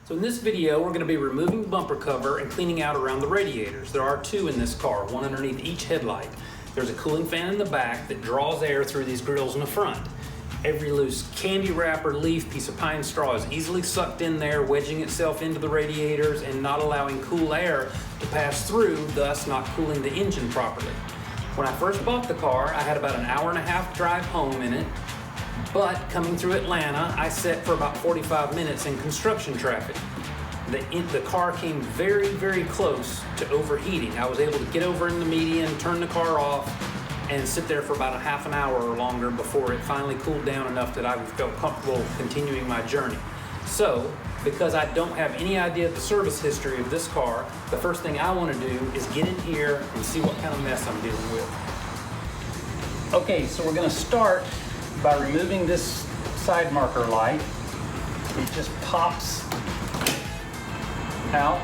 So in this video, we're going to be removing the bumper cover and cleaning out around the radiators. There are two in this car, one underneath each headlight. There's a cooling fan in the back that draws air through these grills in the front. Every loose candy wrap or leaf, piece of pine straw is easily sucked in there, wedging itself into the radiators and not allowing cool air to pass through, thus not cooling the engine properly. When I first bought the car, I had about an hour and a half drive home in it. But coming through Atlanta, I sat for about 45 minutes in construction traffic. The car came very, very close to overheating. I was able to get over in the median, turn the car off, and sit there for about a half an hour or longer before it finally cooled down enough that I felt comfortable continuing my journey. So, because I don't have any idea of the service history of this car, the first thing I want to do is get in here and see what kind of mess I'm dealing with. Okay, so we're going to start by removing this side marker light. It just pops out.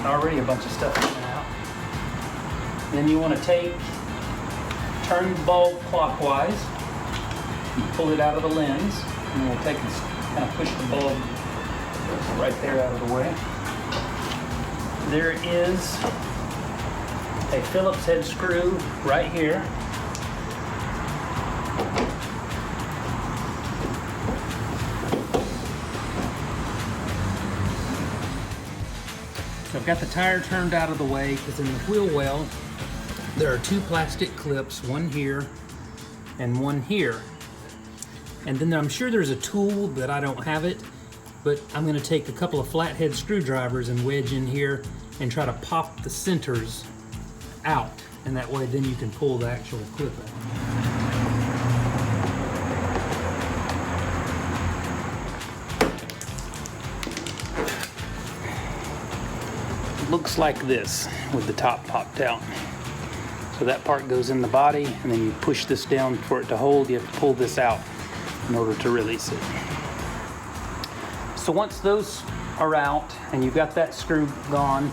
Already a bunch of stuff coming out. Then you want to turn the bulb clockwise. You pull it out of the lens, and we'll take and kind of push the bulb right there out of the way. There is a Phillips head screw right here. I've got the tire turned out of the way because in the wheel well there are two plastic clips, one here and one here. And then I'm sure there's a tool, but I don't have it. But I'm going to take a couple of flathead screwdrivers and wedge in here and try to pop the centers out. And that way then you can pull the actual clip out. Looks like this with the top popped out. So that part goes in the body, and then you push this down for it to hold. You have to pull this out in order to release it. So once those are out and you've got that screw gone,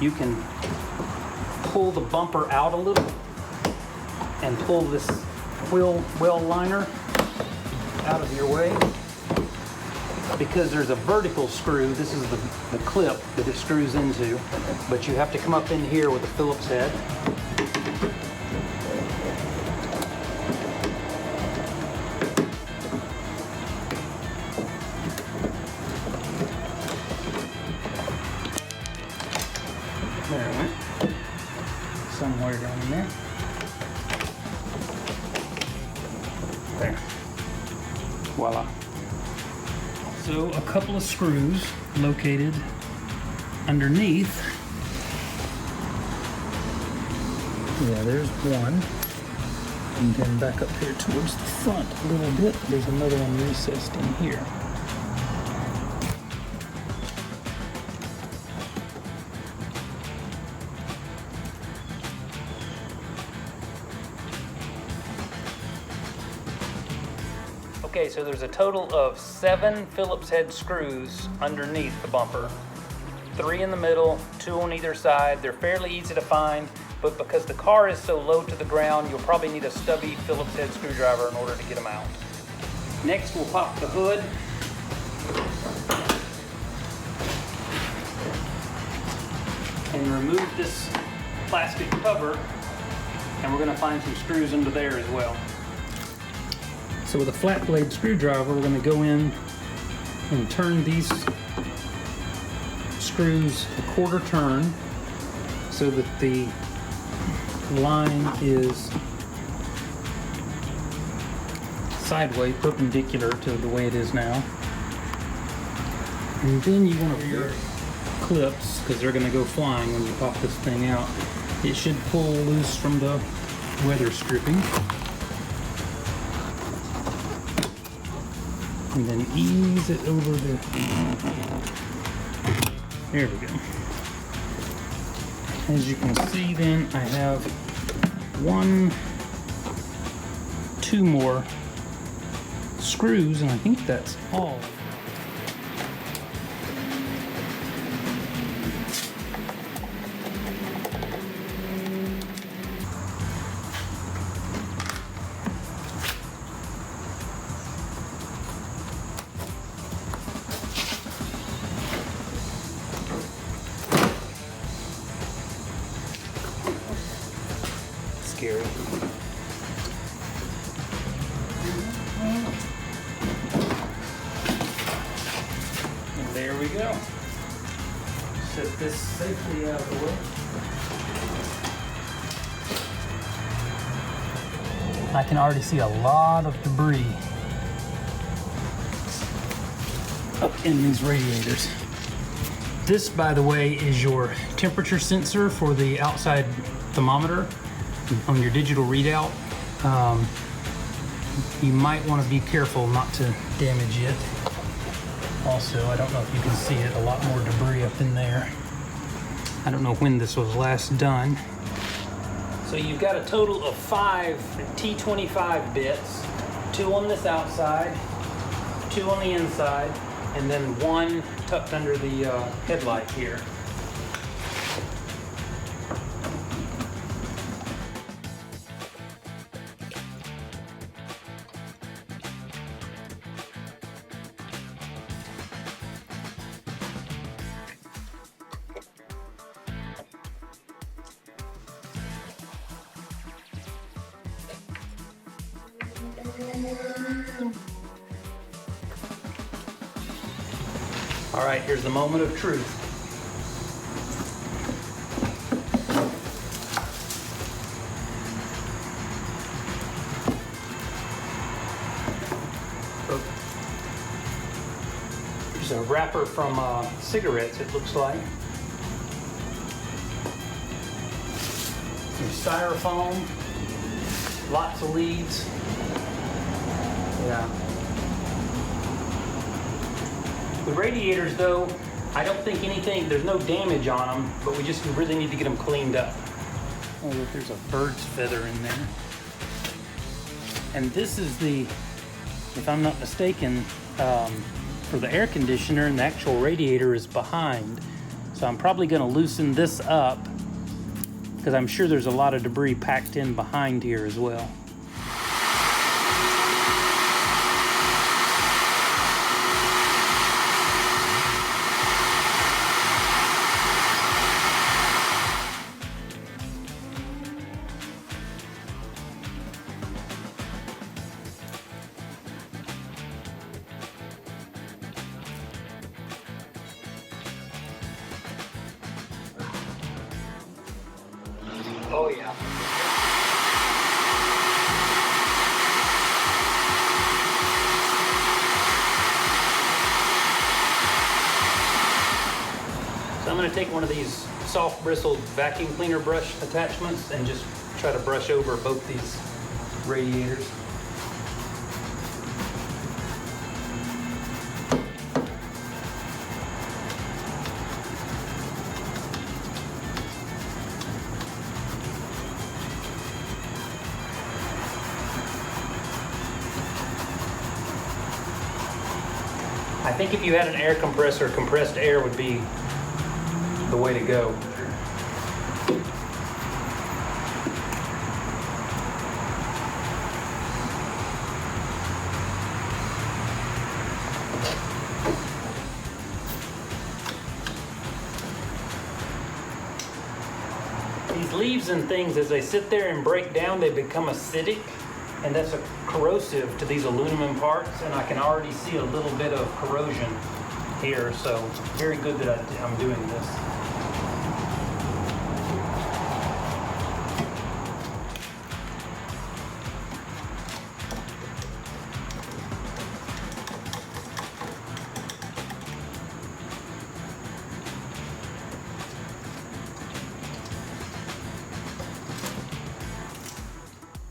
you can pull the bumper out a little and pull this wheel well liner out of your way. Because there's a vertical screw, this is the clip that it screws into, but you have to come up in here with a Phillips head. There it went. Somewhere down in there. There. Voila. So a couple of screws located underneath. Yeah, there's one. And then back up here towards the front a little bit, there's another one recessed in here. Okay, so there's a total of 7 Phillips head screws underneath the bumper. 3 in the middle, 2 on either side. They're fairly easy to find, but because the car is so low to the ground, you'll probably need a stubby Phillips head screwdriver in order to get them out. Next, we'll pop the hood. And remove this plastic cover, and we're going to find some screws under there as well. So with a flat blade screwdriver, we're going to go in and turn these screws a quarter turn so that the line is sideways, perpendicular to the way it is now. And then you want to your clips, because they're going to go flying when you pop this thing out. It should pull loose from the weather stripping. And then ease it over the, there we go. As you can see then, I have 2 more screws, and I think that's all. Jerry. And there we go. Set this safely out of the way. I can already see a lot of debris up in these radiators. This, by the way, is your temperature sensor for the outside thermometer on your digital readout. You might want to be careful not to damage it. Also, I don't know if you can see it, a lot more debris up in there. I don't know when this was last done. So you've got a total of 5 T25 bits, 2 on this outside, 2 on the inside, and then 1 tucked under the headlight here. All right, here's the moment of truth. There's a wrapper from cigarettes, it looks like. Some styrofoam, lots of leads. Yeah. The radiators, though, I don't think there's no damage on them, but we really need to get them cleaned up. Oh, look, there's a bird's feather in there. And this is if I'm not mistaken, for the air conditioner, and the actual radiator is behind. So I'm probably going to loosen this up because I'm sure there's a lot of debris packed in behind here as well. Oh yeah. So I'm going to take one of these soft bristled vacuum cleaner brush attachments and just try to brush over both these radiators. I think if you had an air compressor, compressed air would be the way to go. These leaves and things, as they sit there and break down, they become acidic, and that's a corrosive to these aluminum parts, and I can already see a little bit of corrosion here, so very good that I'm doing this.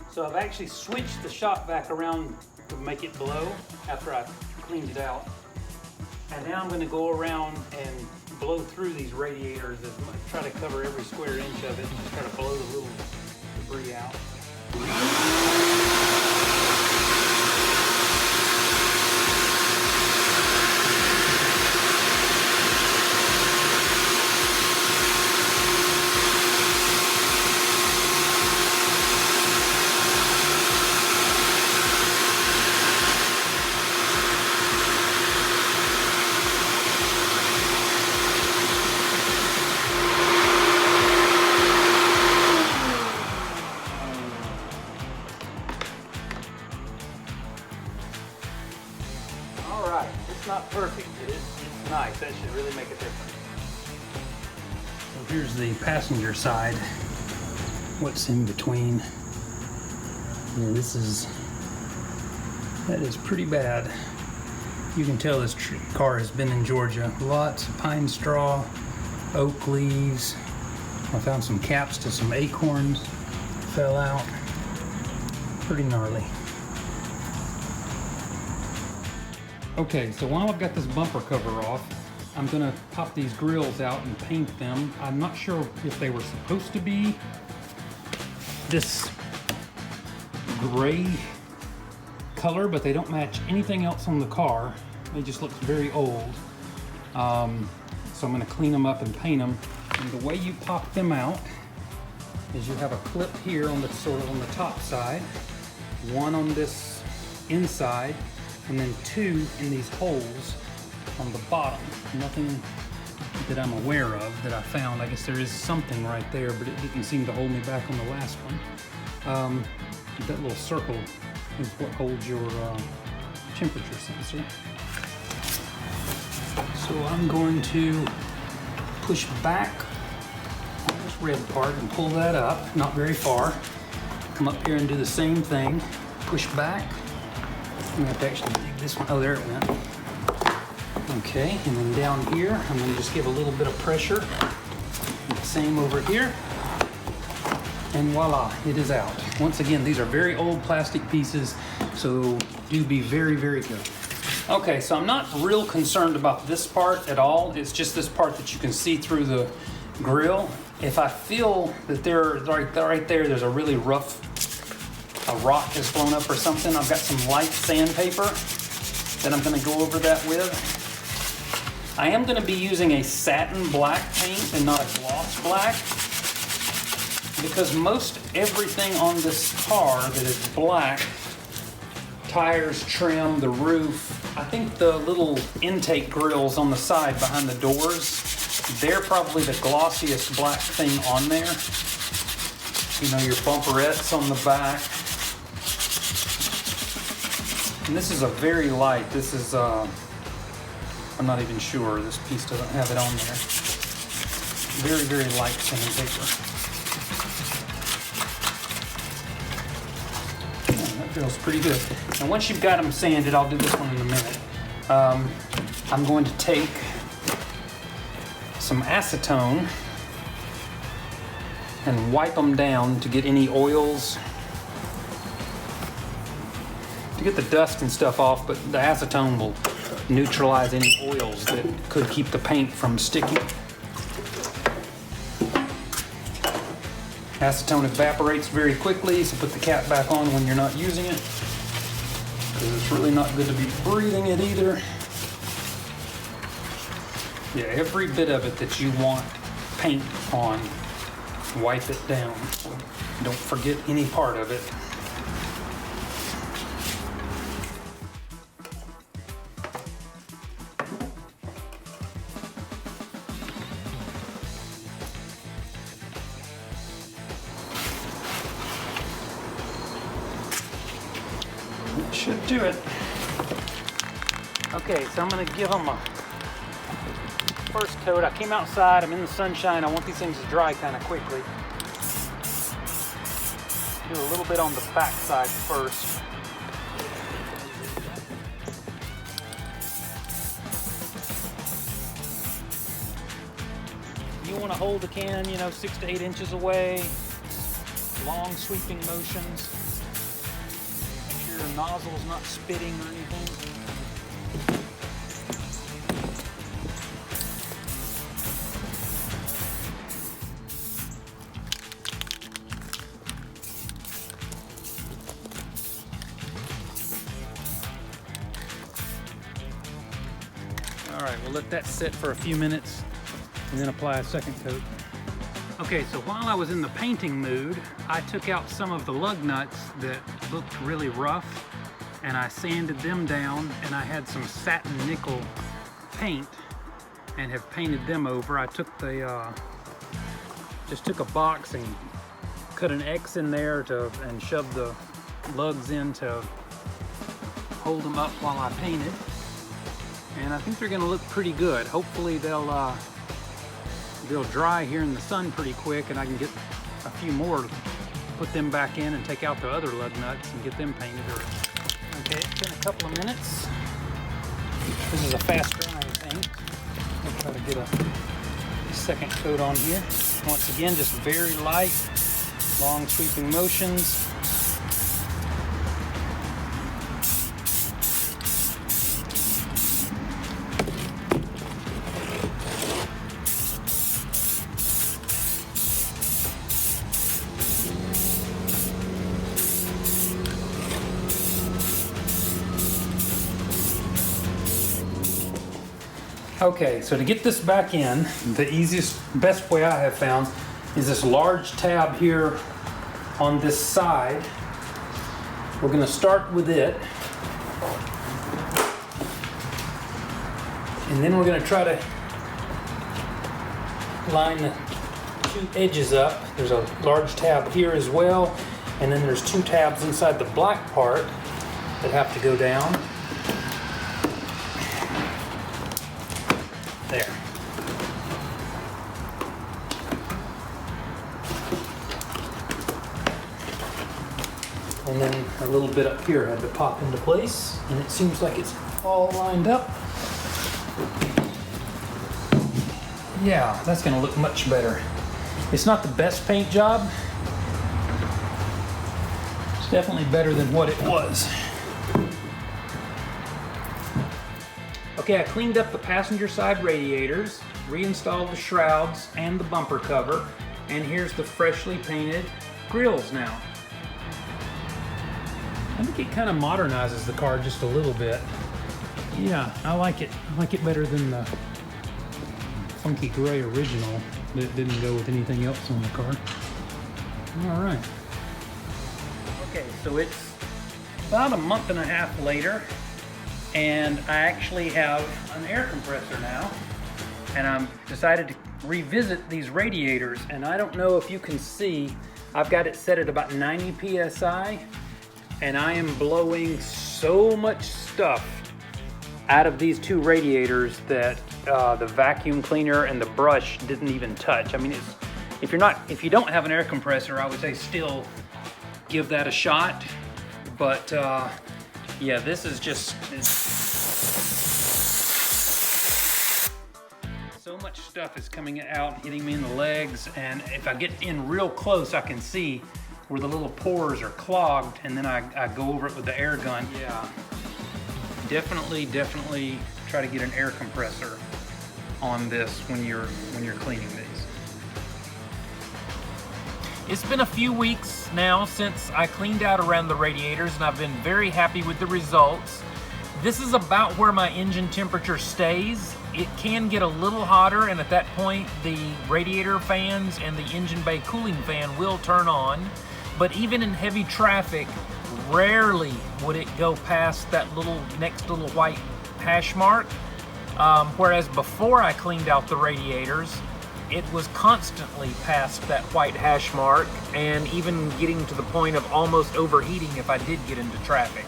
So I've actually switched the shop vac around to make it blow after I cleaned it out. And now I'm going to go around and blow through these radiators as much, try to cover every square inch of it and try to blow the little debris out. Nice, that should really make a difference. So here's the passenger side. What's in between? Yeah, that is pretty bad. You can tell this car has been in Georgia. Lots of pine straw, oak leaves. I found some caps to some acorns. Fell out. Pretty gnarly. Okay, so while I've got this bumper cover off, I'm gonna pop these grills out and paint them. I'm not sure if they were supposed to be this gray color, but they don't match anything else on the car. They just look very old. So I'm gonna clean them up and paint them. And the way you pop them out is you have a clip here on the top side, one on this inside, and then two in these holes on the bottom. Nothing that I'm aware of that I found. I guess there is something right there, but it didn't seem to hold me back on the last one. That little circle is what holds your temperature sensor. So I'm going to push back on this red part and pull that up, not very far. Come up here and do the same thing. Push back. I'm gonna have to actually dig this one. Oh, there it went. Okay, and then down here, I'm gonna just give a little bit of pressure. And the same over here. And voila, it is out. Once again, these are very old plastic pieces, so do be very, very good. Okay, so I'm not real concerned about this part at all. It's just this part that you can see through the grill. If I feel that right there, there's a really rough, a rock has blown up or something, I've got some light sandpaper that I'm gonna go over that with. I am gonna be using a satin black paint and not a gloss black, because most everything on this car that is black, tires, trim, the roof, I think the little intake grills on the side behind the doors, they're probably the glossiest black thing on there. You know, your bumperettes on the back. And this is a very light, this is, I'm not even sure, this piece doesn't have it on there. Very, very light sandpaper. That feels pretty good. And once you've got them sanded, I'll do this one in a minute. I'm going to take some acetone and wipe them down to get any oils, to get the dust and stuff off, but the acetone will neutralize any oils that could keep the paint from sticking. Acetone evaporates very quickly, so put the cap back on when you're not using it, because it's really not good to be breathing it either. Yeah, every bit of it that you want paint on, wipe it down. Don't forget any part of it. That should do it. Okay, so I'm gonna give them a first coat. I came outside, I'm in the sunshine, I want these things to dry kind of quickly. Do a little bit on the back side first. You want to hold the can, 6 to 8 inches away. Long sweeping motions. Make sure your nozzle's not spitting or anything. All right, we'll let that sit for a few minutes and then apply a second coat. Okay, so while I was in the painting mood, I took out some of the lug nuts that looked really rough and I sanded them down, and I had some satin nickel paint and have painted them over. I took just took a box and cut an X in there and shoved the lugs in to hold them up while I painted. and I think they're going to look pretty good. Hopefully they'll dry here in the sun pretty quick, and I can get a few more, put them back in and take out the other lug nuts and get them painted. Okay, it's been a couple of minutes. This is a fast drying paint. I'll try to get a second coat on here. Once again, just very light, long sweeping motions. Okay, so to get this back in, the best way I have found is this large tab here on this side. We're going to start with it, and then we're going to try to line the two edges up. There's a large tab here as well, and then there's two tabs inside the black part that have to go down. There. And then a little bit up here had to pop into place, and it seems like it's all lined up. Yeah, that's going to look much better. It's not the best paint job. It's definitely better than what it was. Okay, I cleaned up the passenger side radiators, reinstalled the shrouds and the bumper cover, and here's the freshly painted grills now. I think it kind of modernizes the car just a little bit. Yeah, I like it. I like it better than the funky gray original that didn't go with anything else on the car. All right. Okay, so it's about a month and a half later, and I actually have an air compressor now, and I'm decided to revisit these radiators. And I don't know if you can see, I've got it set at about 90 psi, and I am blowing so much stuff out of these two radiators that the vacuum cleaner and the brush didn't even touch. I mean, if you don't have an air compressor, I would say still give that a shot. But yeah, this is just so much stuff is coming out, hitting me in the legs, and if I get in real close, I can see where the little pores are clogged, and then I go over it with the air gun. Yeah, definitely try to get an air compressor on this when you're cleaning these. It's been a few weeks now since I cleaned out around the radiators, and I've been very happy with the results. This is about where my engine temperature stays. It can get a little hotter, and at that point the radiator fans and the engine bay cooling fan will turn on. But even in heavy traffic, rarely would it go past that next little white hash mark. Whereas before I cleaned out the radiators, it was constantly past that white hash mark, and even getting to the point of almost overheating if I did get into traffic.